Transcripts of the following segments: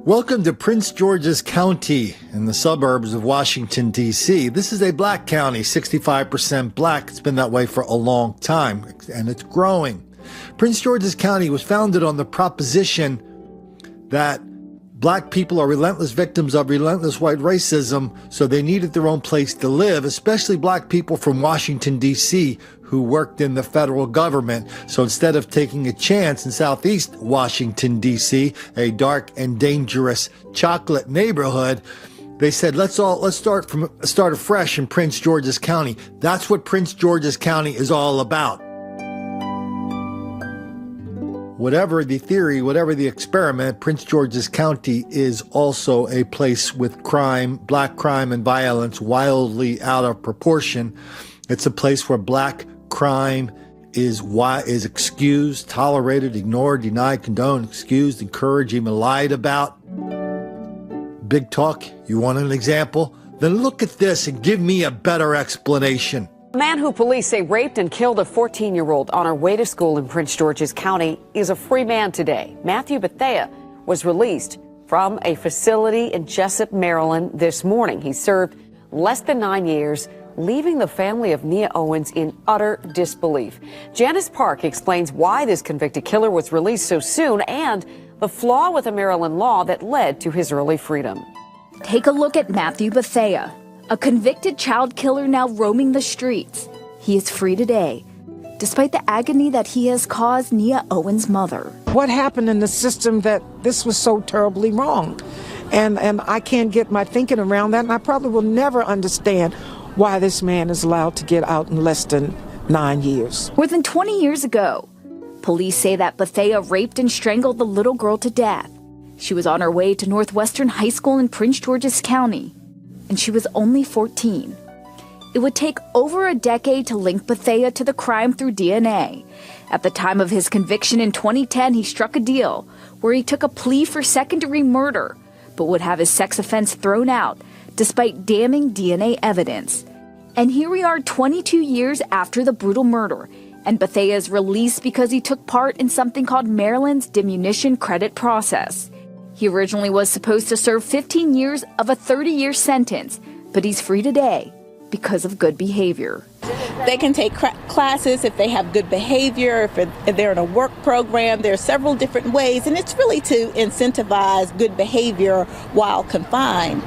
Welcome to Prince George's County in the suburbs of Washington, D.C. This is a black county, 65% black. It's been that way for a long time, and it's growing. Prince George's County was founded on the proposition that black people are relentless victims of relentless white racism, so they needed their own place to live, especially black people from Washington, D.C., who worked in the federal government. So instead of taking a chance in Southeast Washington, D.C., a dark and dangerous chocolate neighborhood, they said, let's start afresh in Prince George's County. That's what Prince George's County is all about. Whatever the theory, whatever the experiment, Prince George's County is also a place with crime, black crime and violence wildly out of proportion. It's a place where black crime is excused, tolerated, ignored, denied, condoned, excused, encouraged, even lied about. Big talk. You want an example? Then look at this and give me a better explanation. A man who police say raped and killed a 14-year-old on her way to school in Prince George's County is a free man today. Matthew Bethea was released from a facility in Jessup, Maryland this morning. He served less than 9 years, leaving the family of Nia Owens in utter disbelief. Janice Park explains why this convicted killer was released so soon and the flaw with a Maryland law that led to his early freedom. Take a look at Matthew Bethea, a convicted child killer now roaming the streets. He is free today, despite the agony that he has caused Nia Owens' mother. What happened in the system that this was so terribly wrong? And I can't get my thinking around that, and I probably will never understand why this man is allowed to get out in less than 9 years. More than 20 years ago, police say that Bethea raped and strangled the little girl to death. She was on her way to Northwestern High School in Prince George's County, and she was only 14. It would take over a decade to link Bethea to the crime through DNA. At the time of his conviction in 2010, he struck a deal where he took a plea for second-degree murder, but would have his sex offense thrown out despite damning DNA evidence. And here we are 22 years after the brutal murder, and Bethea is released because he took part in something called Maryland's diminution credit process. He originally was supposed to serve 15 years of a 30-year sentence, but he's free today because of good behavior. They can take classes if they have good behavior, if they're in a work program. There are several different ways, and it's really to incentivize good behavior while confined.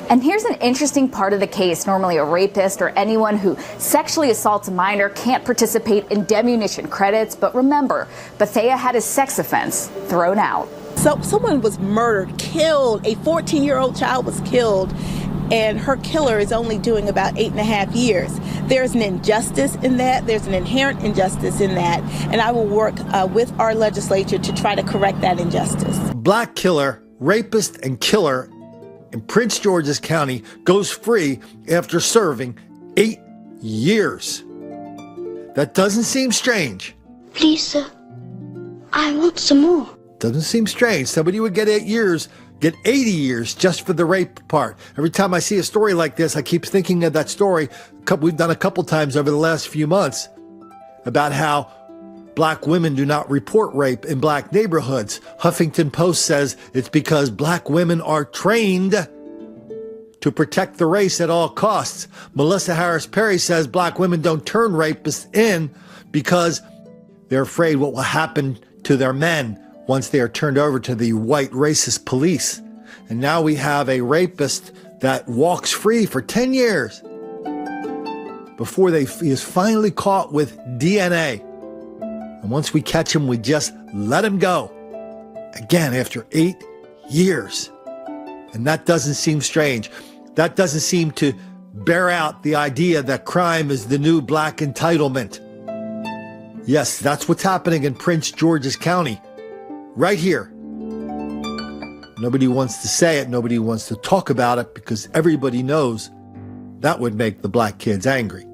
And here's an interesting part of the case. Normally a rapist or anyone who sexually assaults a minor can't participate in diminution credits, but remember, Bethea had his sex offense thrown out. So someone was murdered, killed, a 14-year-old child was killed, and her killer is only doing about 8.5 years. There's an injustice in that. There's an inherent injustice in that. And I will work with our legislature to try to correct that injustice. Black killer, rapist, and killer in Prince George's County goes free after serving 8 years. That doesn't seem strange. Please, sir, I want some more. Doesn't seem strange. Somebody would get 8 years, get 80 years just for the rape part. Every time I see a story like this, I keep thinking of that story we've done a couple times over the last few months about how black women do not report rape in black neighborhoods. Huffington Post says it's because black women are trained to protect the race at all costs. Melissa Harris Perry says black women don't turn rapists in because they're afraid what will happen to their men once they are turned over to the white racist police. And now we have a rapist that walks free for 10 years before he is finally caught with DNA. And once we catch him, we just let him go. Again, after 8 years. And that doesn't seem strange. That doesn't seem to bear out the idea that crime is the new black entitlement. Yes, that's what's happening in Prince George's County. Right here. Nobody wants to say it. Nobody wants to talk about it because everybody knows that would make the black kids angry.